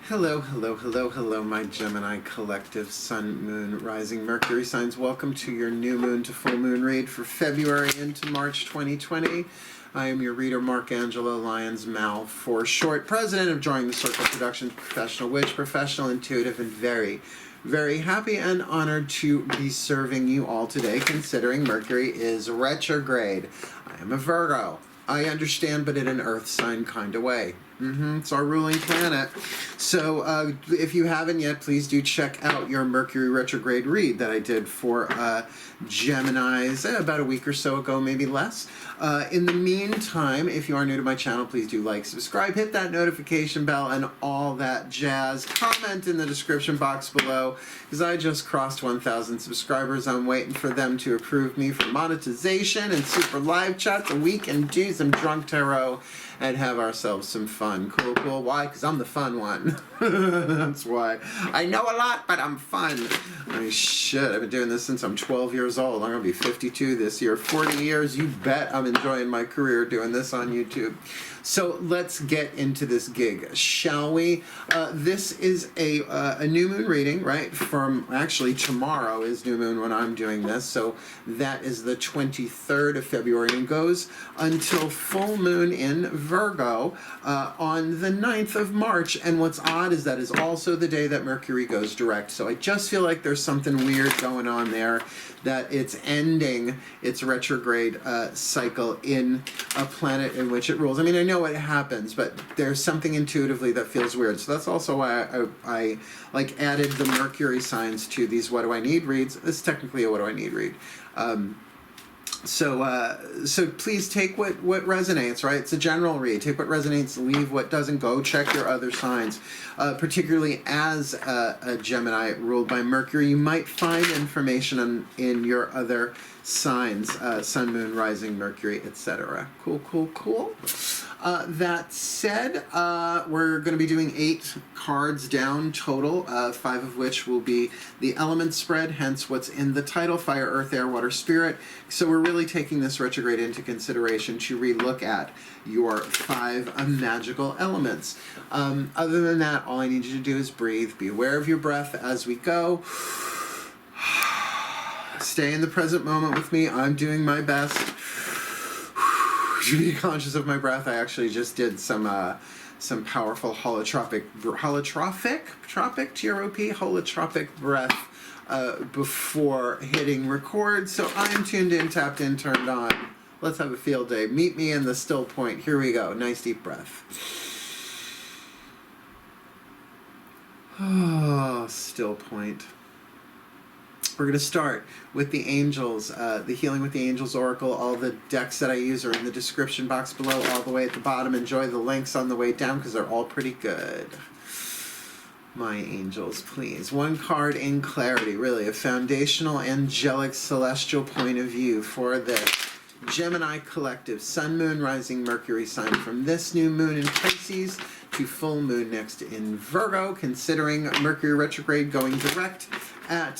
Hello, hello, hello, hello, my Gemini collective Sun, Moon, Rising, Mercury signs. Welcome to your new moon to full moon read for February into March 2020. I am your reader, Mark Angelo Lyons Mal, for short, president of DrawingTheCircle Productions, professional witch, professional intuitive, and very, very happy and honored to be serving you all today, considering Mercury is retrograde. I am a Virgo. I understand, but in an earth sign kind of way. It's our ruling planet. So if you haven't yet, please do check out your Mercury retrograde read that I did for Geminis about a week or so ago, maybe less. In the meantime, if you are new to my channel, please do like, subscribe, hit that notification bell, and all that jazz. Comment in the description box below, because I just crossed 1,000 subscribers. I'm waiting for them to approve me for monetization and super live chats so we can do some drunk tarot and have ourselves some fun. Cool, cool. Why? Because I'm the fun one. That's why. I know a lot, but I'm fun. I should. I've been doing this since I'm 12 years old. I'm going to be 52 this year. 40 years. You bet I'm enjoying my career doing this on YouTube. So let's get into this gig, shall we? This is a new moon reading, right? From, actually, tomorrow is new moon when I'm doing this. So that is the 23rd of February and goes until full moon in Virgo on the 9th of March. And what's odd is that is also the day that Mercury goes direct. So I just feel like there's something weird going on there, that it's ending its retrograde cycle in a planet in which it rules. I mean, I know it happens, but there's something intuitively that feels weird. So that's also why I like added the Mercury signs to these What Do I Need reads. This is technically a What Do I Need read. So please take what resonates, right? It's a general read. Take what resonates, leave what doesn't. Go check your other signs. Particularly as a Gemini ruled by Mercury, you might find information in your other signs, Sun, Moon, Rising, Mercury, etc. Cool, cool, cool. That said, we're going to be doing 8 cards down total, 5 of which will be the element spread, hence what's in the title, Fire, Earth, Air, Water, Spirit. So we're really taking this retrograde into consideration to relook at your 5 magical elements. Other than that, all I need you to do is breathe. Be aware of your breath as we go. Stay in the present moment with me. I'm doing my best to be conscious of my breath. I actually just did some powerful holotropic breath before hitting record. So I'm tuned in, tapped in, turned on. Let's have a field day. Meet me in the still point. Here we go. Nice deep breath. Oh, still point. We're going to start with the angels, the Healing with the Angels Oracle. All the decks that I use are in the description box below, all the way at the bottom. Enjoy the links on the way down because they're all pretty good. My angels, please. 1 card in clarity, really, a foundational, angelic, celestial point of view for this Gemini collective, Sun, Moon, Rising, Mercury sign from this new moon in Pisces to full moon next in Virgo, considering Mercury retrograde going direct at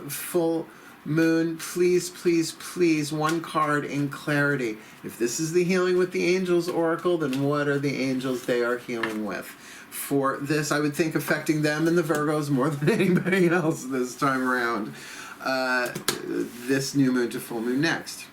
full moon. Please, please, please, 1 card in clarity. If this is the Healing with the Angels Oracle, then what are the angels they are healing with? For this, I would think affecting them and the Virgos more than anybody else this time around. This new moon to full moon next.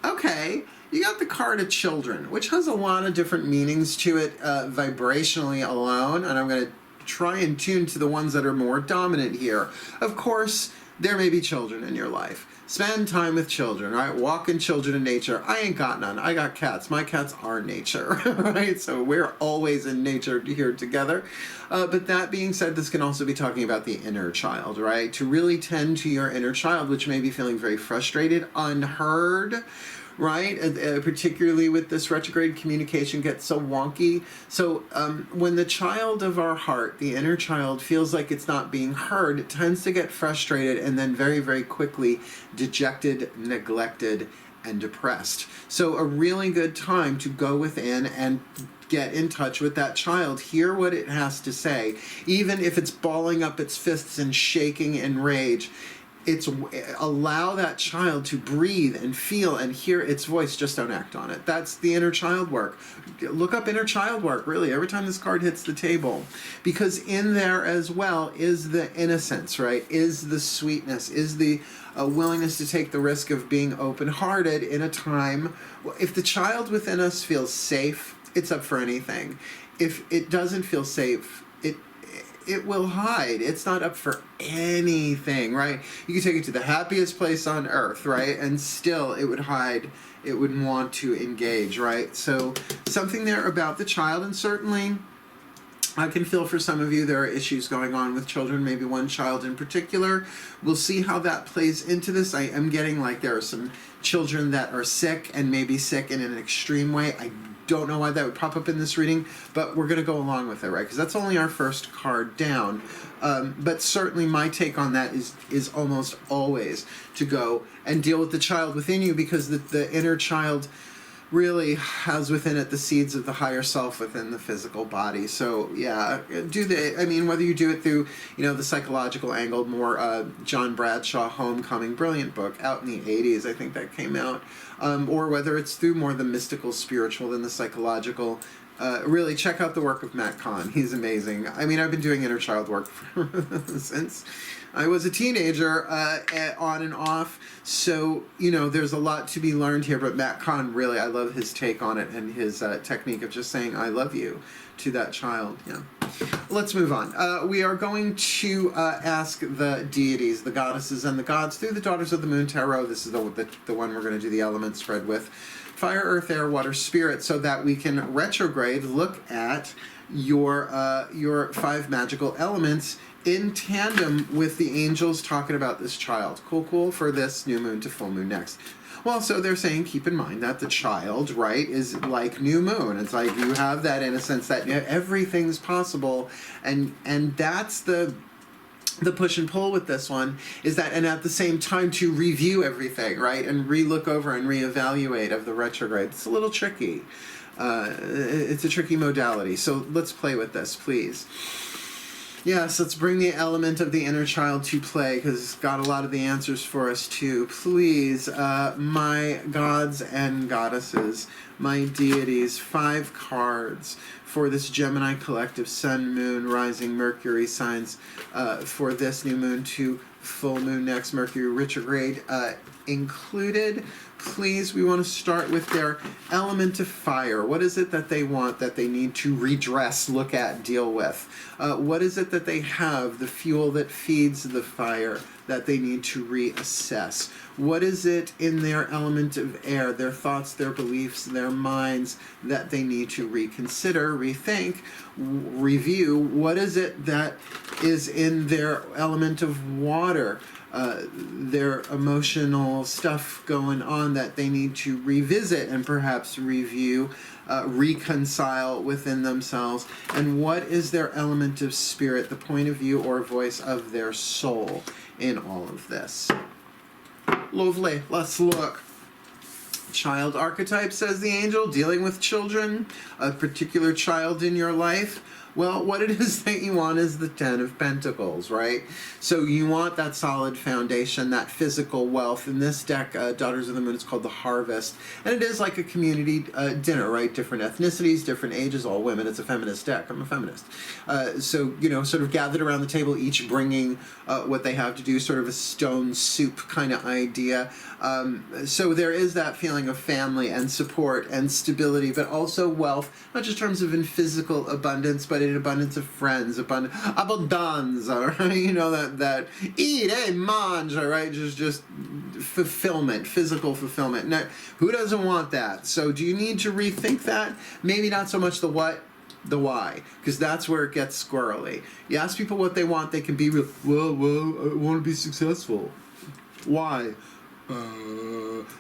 Okay, you got the card of children, which has a lot of different meanings to it vibrationally alone, and I'm going to try and tune to the ones that are more dominant here. Of course, there may be children in your life. Spend time with children, right? Walking children in nature. I ain't got none. I got cats. My cats are nature, right? So we're always in nature here together. But that being said, this can also be talking about the inner child, right? To really tend to your inner child, which may be feeling very frustrated, unheard, right? Particularly with this retrograde, communication gets so wonky. So when the child of our heart, the inner child, feels like it's not being heard, it tends to get frustrated and then very, very quickly dejected, neglected, and depressed. So a really good time to go within and get in touch with that child, hear what it has to say, even if it's balling up its fists and shaking in rage. it's allow that child to breathe and feel and hear its voice. Just don't act on it. That's the inner child work. Look up inner child work, really, every time this card hits the table, because in there as well is the innocence, right? Is the sweetness, is the willingness to take the risk of being open-hearted in a time. If the child within us feels safe, it's up for anything. If it doesn't feel safe, it will hide. It's not up for anything, right? You can take it to the happiest place on earth, right? And still it would hide. It wouldn't want to engage, right? So something there about the child, and certainly I can feel for some of you there are issues going on with children, maybe one child in particular. We'll see how that plays into this. I am getting like there are some children that are sick, and maybe sick in an extreme way. I don't know why that would pop up in this reading, but we're going to go along with it, right? Because that's only our first card down. But certainly my take on that is almost always to go and deal with the child within you, because the inner child really has within it the seeds of the higher self within the physical body. So yeah, whether you do it through, the psychological angle, more John Bradshaw, Homecoming, brilliant book, out in the 80s, I think that came out, or whether it's through more the mystical, spiritual than the psychological. Really check out the work of Matt Kahn. He's amazing. I've been doing inner child work since I was a teenager, on and off. So, there's a lot to be learned here. But Matt Kahn, really, I love his take on it and his technique of just saying, I love you to that child. Yeah. Let's move on. We are going to ask the deities, the goddesses, and the gods through the Daughters of the Moon Tarot. This is the one we're going to do the element spread with. Fire, earth, air, water, spirit, so that we can retrograde look at your 5 magical elements in tandem with the angels talking about this child. Cool for this new moon to full moon next. Well, so they're saying keep in mind that the child, right, is like new moon. It's like you have that innocence that everything's possible, and that's the push and pull with this one, is that, and at the same time to review everything, right, and re-look over and reevaluate of the retrograde. It's a little tricky. It's a tricky modality. So let's play with this, please. Yes, let's bring the element of the inner child to play, because it's got a lot of the answers for us too. Please, my gods and goddesses, my deities, 5 cards for this Gemini collective Sun, Moon, Rising, Mercury signs for this new moon to full moon next, Mercury retrograde included. Please, we want to start with their element of fire. What is it that they want, that they need to redress, look at, deal with? What is it that they have, the fuel that feeds the fire, that they need to reassess? What is it in their element of air, their thoughts, their beliefs, their minds, that they need to reconsider, rethink, review? What is it that is in their element of water? Their emotional stuff going on that they need to revisit and perhaps review, reconcile within themselves. And what is their element of spirit, the point of view or voice of their soul in all of this? Lovely. Let's look. Child archetype, says the angel, dealing with children, a particular child in your life. Well, what it is that you want is the 10 of Pentacles, right? So you want that solid foundation, that physical wealth. In this deck, Daughters of the Moon, it's called the Harvest. And it is like a community dinner, right? Different ethnicities, different ages, all women. It's a feminist deck. I'm a feminist. So, sort of gathered around the table, each bringing what they have to do, sort of a stone soup kind of idea. So there is that feeling of family and support and stability, but also wealth, not just in terms of in physical abundance, but in abundance of friends, abundance, all right? That eat, mange, all right? Just fulfillment, physical fulfillment. Now, who doesn't want that? So do you need to rethink that? Maybe not so much the what, the why, because that's where it gets squirrely. You ask people what they want, they can be real, well, I want to be successful. Why?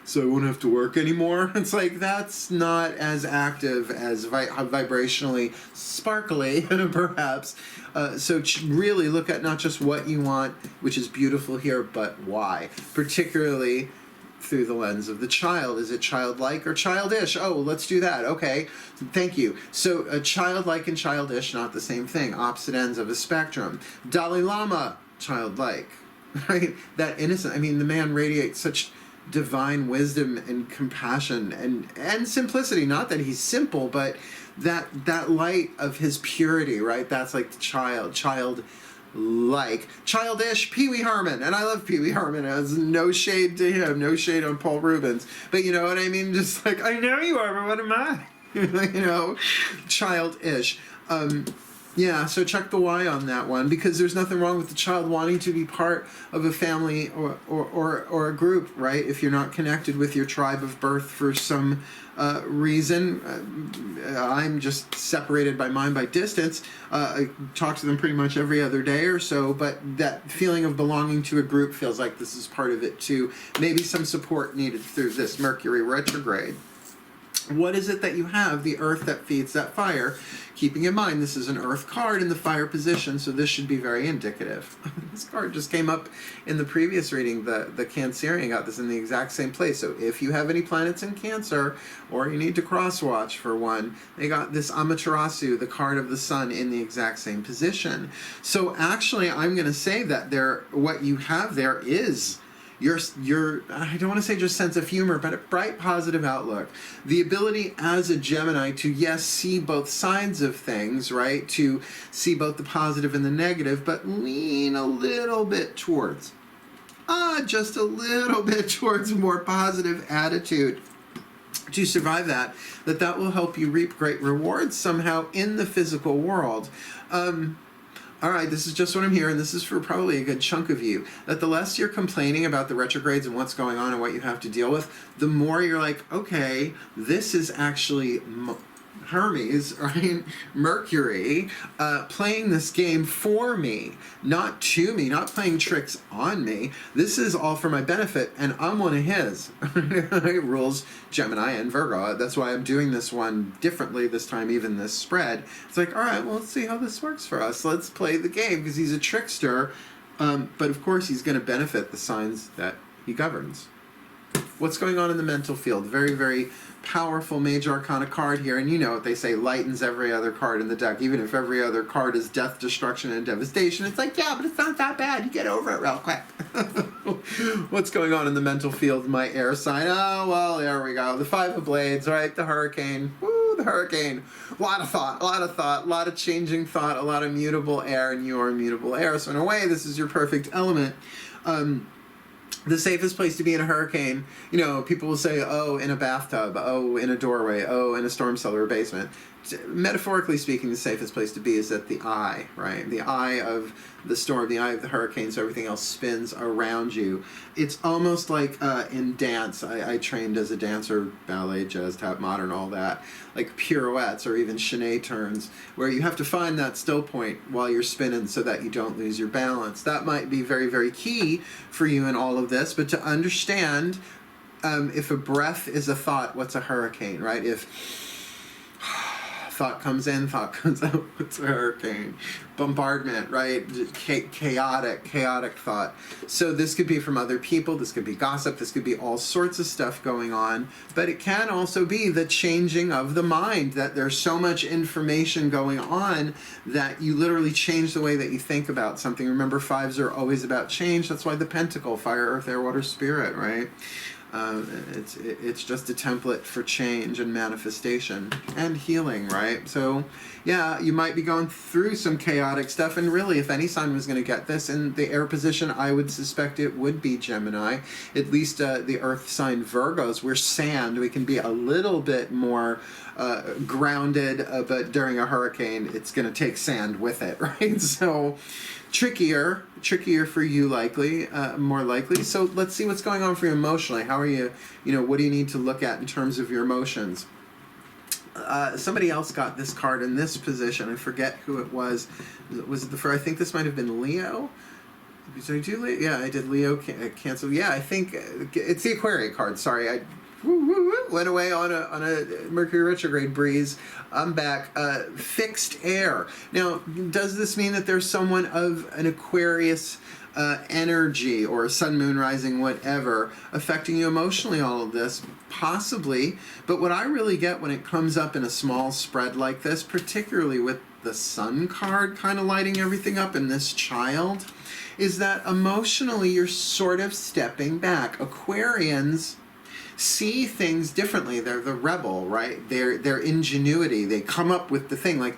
So I won't have to work anymore. It's like, that's not as active as vibrationally sparkly, perhaps. So really look at not just what you want, which is beautiful here, but why. Particularly through the lens of the child. Is it childlike or childish? Oh, let's do that. Okay, thank you. So childlike and childish, not the same thing. Opposite ends of a spectrum. Dalai Lama, childlike. right? That innocent. I mean, the man radiates such divine wisdom and compassion and simplicity. Not that he's simple, but that light of his purity, right? That's like the childish Pee Wee Herman. And I love Pee Wee Herman. Has no shade to him, no shade on Paul Rubens. But you know what I mean? Just like, I know you are, but what am I? You know, childish. Yeah, so check the Y on that one, because there's nothing wrong with the child wanting to be part of a family or a group, right? If you're not connected with your tribe of birth for some reason. I'm just separated by mine by distance. I talk to them pretty much every other day or so, but that feeling of belonging to a group feels like this is part of it too. Maybe some support needed through this Mercury retrograde. What is it that you have? The earth that feeds that fire. Keeping in mind, this is an earth card in the fire position, so this should be very indicative. This card just came up in the previous reading. The Cancerian got this in the exact same place. So if you have any planets in Cancer, or you need to cross-watch for one, they got this Amaterasu, the card of the sun, in the exact same position. So actually, I'm going to say that what you have there is your I don't want to say just sense of humor, but a bright, positive outlook. The ability as a Gemini to, yes, see both sides of things, right? To see both the positive and the negative, but lean a little bit towards, just a little bit towards a more positive attitude to survive that will help you reap great rewards somehow in the physical world. All right, this is just what I'm hearing. This is for probably a good chunk of you. That the less you're complaining about the retrogrades and what's going on and what you have to deal with, the more you're like, okay, this is actually Hermes, right? Mercury, playing this game for me, not to me, not playing tricks on me. This is all for my benefit, and I'm one of his. It rules Gemini and Virgo. That's why I'm doing this one differently this time, even this spread. It's like, all right, well, let's see how this works for us. Let's play the game, because he's a trickster, but of course he's going to benefit the signs that he governs. What's going on in the mental field? Very, very powerful major arcana card here, and you know what they say, lightens every other card in the deck. Even if every other card is death, destruction, and devastation, it's like, yeah, but it's not that bad. You get over it real quick. What's going on in the mental field? My air sign. Oh, well, there we go. The Five of Blades, right? The Hurricane. Woo, the Hurricane. A lot of thought, a lot of changing thought, a lot of mutable air, and you are mutable air. So in a way, this is your perfect element. The safest place to be in a hurricane, you know, people will say, oh, in a bathtub, oh, in a doorway, oh, in a storm cellar or basement. Metaphorically speaking, the safest place to be is at the eye, right? The eye of the storm, the eye of the hurricane, so everything else spins around you. It's almost like in dance. I trained as a dancer, ballet, jazz, tap, modern, all that. Like pirouettes or even chaîné turns, where you have to find that still point while you're spinning so that you don't lose your balance. That might be very, very key for you in all of this, but to understand if a breath is a thought, what's a hurricane, right? If thought comes in, thought comes out, what's a hurricane? Bombardment, right? Chaotic thought. So this could be from other people, this could be gossip, this could be all sorts of stuff going on, but it can also be the changing of the mind, that there's so much information going on that you literally change the way that you think about something. Remember, fives are always about change. That's why the pentacle, fire, earth, air, water, spirit, right? It's just a template for change and manifestation and healing, right? So, yeah, you might be going through some chaotic stuff, and really, if any sign was going to get this in the air position, I would suspect it would be Gemini. At least the earth sign Virgos, we're sand. We can be a little bit more grounded, but during a hurricane, it's going to take sand with it, right? So, trickier for you, likely, more likely. So let's see what's going on for you emotionally. How are you, what do you need to look at in terms of your emotions? Somebody else got this card in this position. I forget who it was. Was it I think this might have been Leo. Did I do Leo? Yeah, I did Leo, cancel. Yeah, I think it's the Aquarian card. Sorry, I went away on a Mercury retrograde breeze. I'm back. Fixed air. Now, does this mean that there's someone of an Aquarius energy or sun, moon, rising, whatever, affecting you emotionally, all of this? Possibly. But what I really get when it comes up in a small spread like this, particularly with the sun card kind of lighting everything up in this child, is that emotionally you're sort of stepping back. Aquarians see things differently. They're the rebel, right? Their ingenuity. They come up with the thing. Like,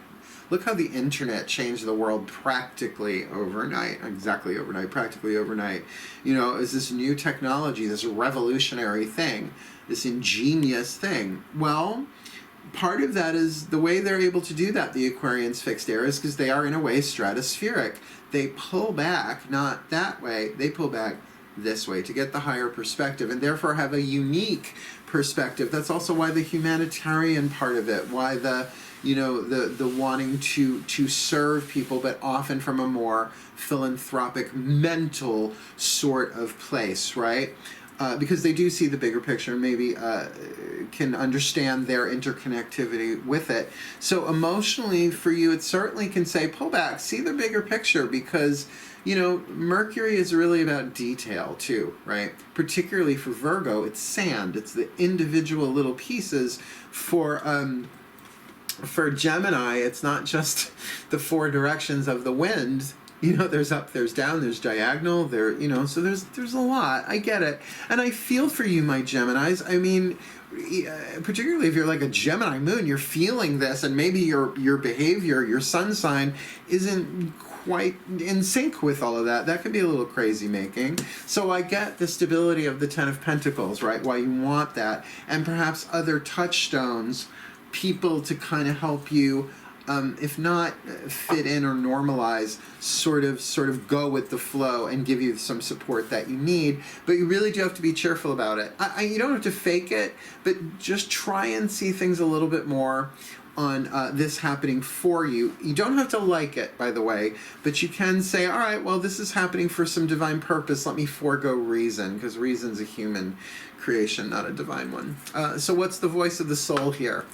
look how the internet changed the world practically overnight. Exactly overnight, practically overnight. You know, is this new technology, this revolutionary thing, this ingenious thing. Well, part of that is the way they're able to do that, the Aquarians' fixed air, is because they are in a way stratospheric. They pull back, not that way, they pull back this way to get the higher perspective, and therefore have a unique perspective. That's also why the humanitarian part of it, why the, you know, the wanting to serve people, but often from a more philanthropic, mental sort of place, right? Because they do see the bigger picture, maybe can understand their interconnectivity with it. So emotionally, for you, it certainly can say, pull back, see the bigger picture, because, you know, Mercury is really about detail too, right? Particularly for Virgo, it's sand. It's the individual little pieces. For Gemini, it's not just the four directions of the wind. You know, there's up, there's down, there's diagonal, there, you know, so there's a lot. I get it. And I feel for you, my Geminis. I mean, particularly if you're like a Gemini moon, you're feeling this, and maybe your behavior, your sun sign isn't quite in sync with all of that. That can be a little crazy making. So I get the stability of the Ten of Pentacles, right? Why you want that. And perhaps other touchstones, people to kind of help you, if not fit in or normalize, sort of go with the flow and give you some support that you need. But you really do have to be cheerful about it. You don't have to fake it, but just try and see things a little bit more on this happening for you. You don't have to like it, by the way, but you can say, all right, well, this is happening for some divine purpose. Let me forego reason, because reason's a human creation, not a divine one. So what's the voice of the soul here?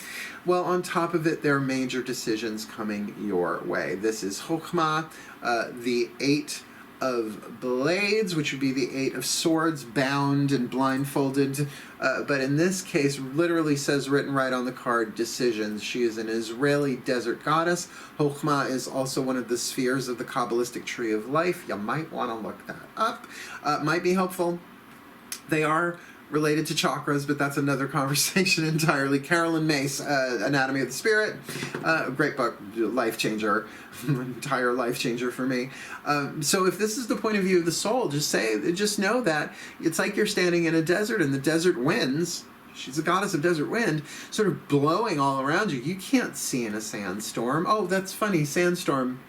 Well, on top of it, there are major decisions coming your way. This is Chokhmah, the Eight of Blades, which would be the Eight of Swords, bound and blindfolded. But in this case, literally says, written right on the card, decisions. She is an Israeli desert goddess. Chokhmah is also one of the spheres of the Kabbalistic tree of life. You might want to look that up. Might be helpful. They are related to chakras, but that's another conversation entirely. Carolyn Mace, Anatomy of the Spirit, great book, life changer, entire life changer for me. So if this is the point of view of the soul, just know that it's like you're standing in a desert, and the desert winds, she's a goddess of desert wind, sort of blowing all around you. You can't see in a sandstorm. Oh, that's funny, sandstorm.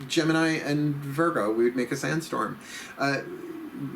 Gemini and Virgo, we would make a sandstorm.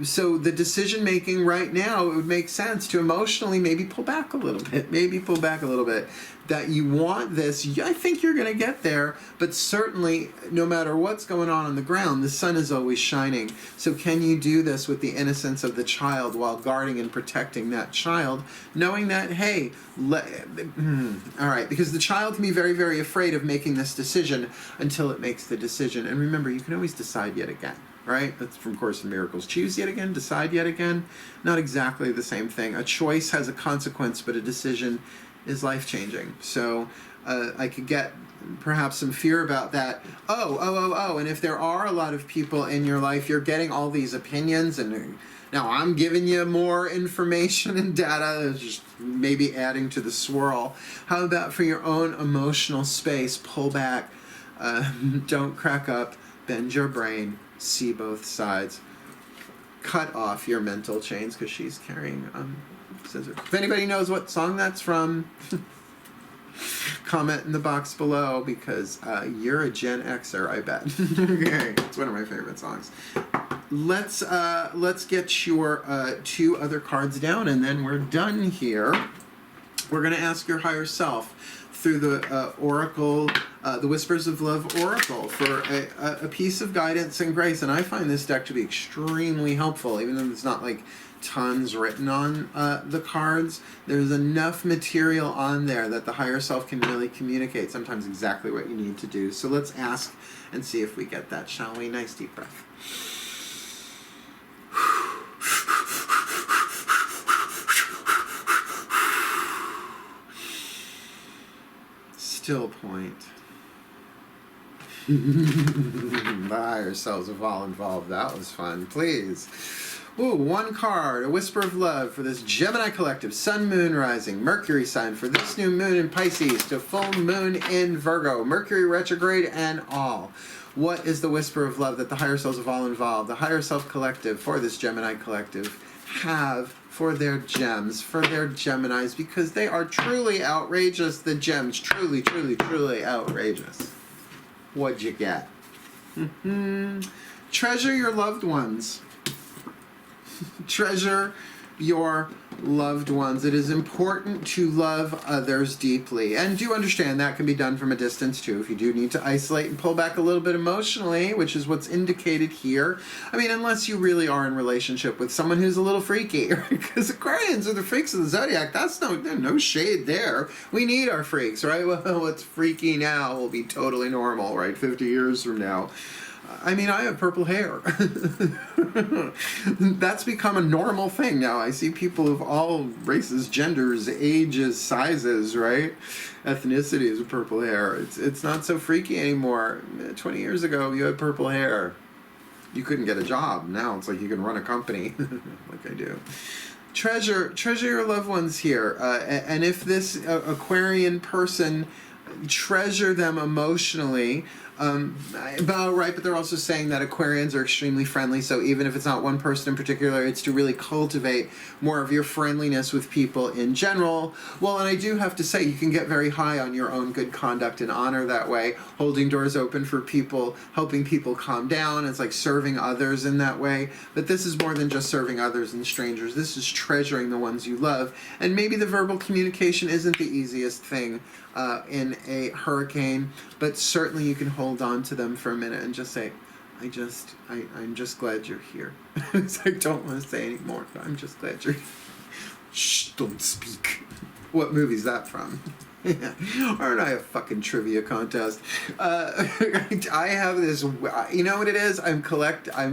So the decision making right now, it would make sense to emotionally maybe pull back a little bit. That you want this, I think you're going to get there, but certainly no matter what's going on the ground, the sun is always shining. So can you do this with the innocence of the child while guarding and protecting that child, knowing that, hey, all right, because the child can be very, very afraid of making this decision until it makes the decision. And remember, you can always decide yet again. Right? That's from Course in Miracles. Choose yet again, decide yet again. Not exactly the same thing. A choice has a consequence, but a decision is life-changing. So I could get perhaps some fear about that. And if there are a lot of people in your life, you're getting all these opinions, and now I'm giving you more information and data, just maybe adding to the swirl. How about for your own emotional space, pull back, don't crack up, bend your brain, see both sides, cut off your mental chains, because she's carrying scissors. If anybody knows what song that's from, comment in the box below, because you're a Gen Xer, I bet. Okay, it's one of my favorite songs. Let's get your two other cards down, and then we're done here. We're going to ask your higher self through the Oracle, the Whispers of Love Oracle, for a piece of guidance and grace. And I find this deck to be extremely helpful, even though there's not like tons written on the cards. There's enough material on there that the higher self can really communicate sometimes exactly what you need to do. So let's ask and see if we get that, shall we? Nice deep breath. Still point. The higher selves have all involved. That was fun. Please. Ooh, one card, a whisper of love for this Gemini collective, Sun, Moon, Rising, Mercury sign for this new moon in Pisces to full moon in Virgo, Mercury retrograde and all. What is the whisper of love that the higher selves of all involved, the higher self collective for this Gemini collective, have for their gems, for their Geminis, because they are truly outrageous, the gems, truly, truly, truly outrageous. What'd you get? Treasure your loved ones. Treasure your loved ones. It is important to love others deeply. And do understand that can be done from a distance too. If you do need to isolate and pull back a little bit emotionally, which is what's indicated here. I mean, unless you really are in relationship with someone who's a little freaky, right? Because Aquarians are the freaks of the zodiac. That's no shade there. We need our freaks, right? Well, what's freaky now will be totally normal, right? 50 years from now. I mean, I have purple hair. That's become a normal thing now. I see people of all races, genders, ages, sizes, right? Ethnicities with purple hair. It's not so freaky anymore. 20 years ago, you had purple hair. You couldn't get a job. Now it's like you can run a company, like I do. Treasure your loved ones here. And if this Aquarian person, treasure them emotionally. But they're also saying that Aquarians are extremely friendly, so even if it's not one person in particular, it's to really cultivate more of your friendliness with people in general. Well, and I do have to say, you can get very high on your own good conduct and honor that way, holding doors open for people, helping people calm down. It's like serving others in that way. But this is more than just serving others and strangers. This is treasuring the ones you love. And maybe the verbal communication isn't the easiest thing in a hurricane, but certainly you can hold on to them for a minute and just say, I'm just glad you're here. I don't want to say any more, but I'm just glad you're here. Shh, don't speak. What movie's that from? Aren't I a fucking trivia contest? I have this, you know what it is? I'm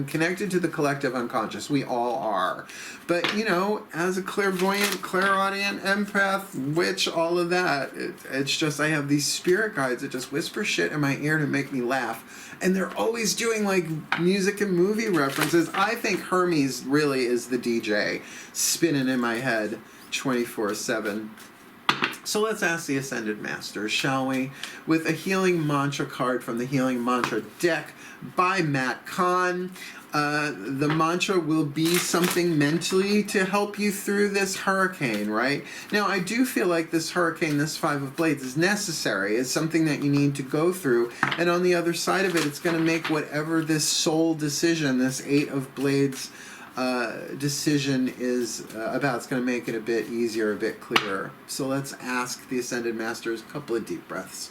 connected to the collective unconscious. We all are. But, you know, as a clairvoyant, clairaudient, empath, witch, all of that, it's just I have these spirit guides that just whisper shit in my ear to make me laugh. And they're always doing, like, music and movie references. I think Hermes really is the DJ spinning in my head 24/7. So let's ask the Ascended Masters, shall we? With a Healing Mantra card from the Healing Mantra deck by Matt Kahn. The mantra will be something mentally to help you through this hurricane, right? Now, I do feel like this hurricane, this Five of Blades, is necessary. It's something that you need to go through. And on the other side of it, it's going to make whatever this soul decision, this Eight of Blades decision is about. It's going to make it a bit easier, a bit clearer. So let's ask the Ascended Masters a couple of deep breaths.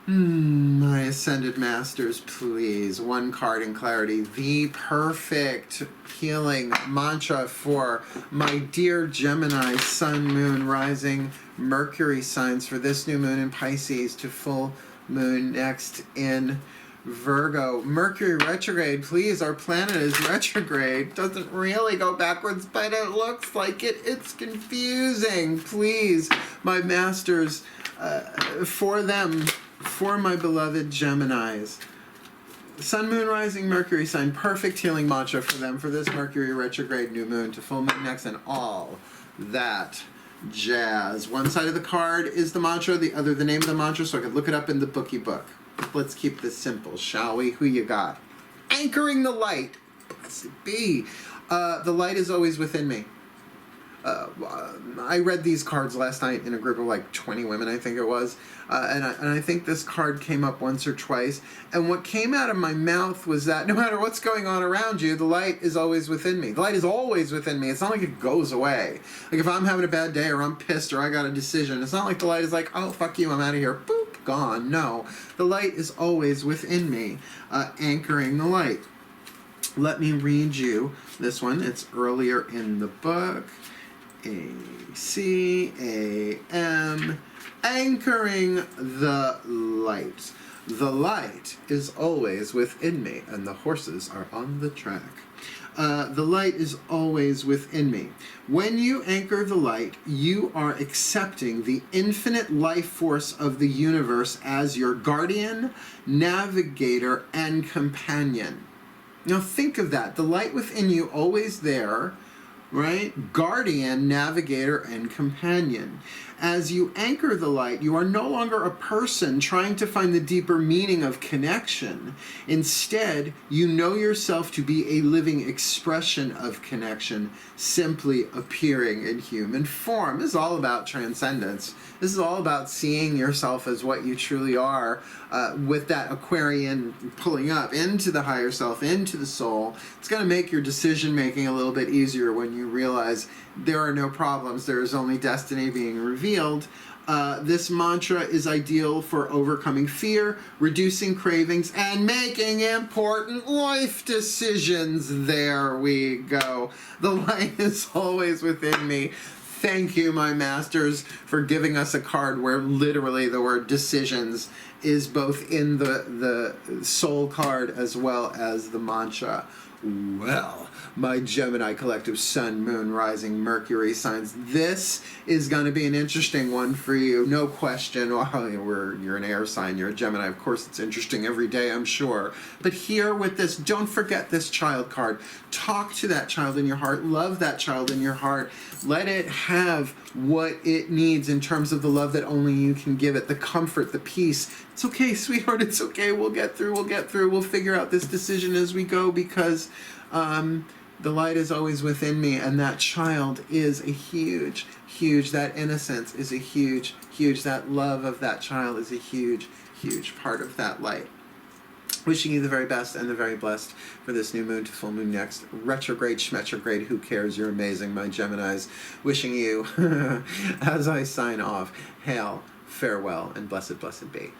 My Ascended Masters, please. One card in clarity. The perfect healing mantra for my dear Gemini, Sun, Moon, Rising, Mercury signs for this new moon in Pisces to full moon next in Virgo. Mercury retrograde, please. Our planet is retrograde. Doesn't really go backwards, but it looks like it. It's confusing. Please, my masters, for them, for my beloved Geminis. Sun, Moon, Rising, Mercury sign, perfect healing mantra for them for this Mercury retrograde new moon to full moon next and all that jazz. One side of the card is the mantra, the other the name of the mantra, so I could look it up in the bookie book. Let's keep this simple, shall we? Who you got? Anchoring the light. Blessed be. The light is always within me. I read these cards last night in a group of like 20 women, I think it was, and I think this card came up once or twice, and what came out of my mouth was that no matter what's going on around you, the light is always within me. The light is always within me. It's not like it goes away. Like if I'm having a bad day or I'm pissed or I got a decision, it's not like the light is like, oh, fuck you, I'm out of here, boop, gone. No, the light is always within me, anchoring the light. Let me read you this one. It's earlier in the book. A-C-A-M, anchoring the light. The light is always within me, and the horses are on the track. The light is always within me. When you anchor the light, you are accepting the infinite life force of the universe as your guardian, navigator, and companion. Now think of that. The light within you, always there, right? Guardian, navigator, and companion. As you anchor the light, you are no longer a person trying to find the deeper meaning of connection. Instead, you know yourself to be a living expression of connection, simply appearing in human form. This is all about transcendence. This is all about seeing yourself as what you truly are, with that Aquarian pulling up into the higher self, into the soul. It's going to make your decision making a little bit easier when you realize there are no problems, there is only destiny being revealed. This mantra is ideal for overcoming fear, reducing cravings, and making important life decisions. There we go. The light is always within me. Thank you, my masters, for giving us a card where literally the word decisions is both in the soul card as well as the mantra. Well, my Gemini collective Sun, Moon, Rising, Mercury signs, this is going to be an interesting one for you. No question. Well, you're an air sign, you're a Gemini. Of course, it's interesting every day, I'm sure. But here with this, don't forget this child card. Talk to that child in your heart. Love that child in your heart. Let it have what it needs in terms of the love that only you can give it, the comfort, the peace. It's okay, sweetheart, it's okay. We'll get through. We'll figure out this decision as we go, because the light is always within me, and that child is a huge, that innocence is a huge, that love of that child is a huge part of that light. Wishing you the very best and the very blessed for this new moon to full moon next. Retrograde, schmetrograde, who cares? You're amazing, my Geminis. Wishing you, as I sign off, hail, farewell, and blessed be.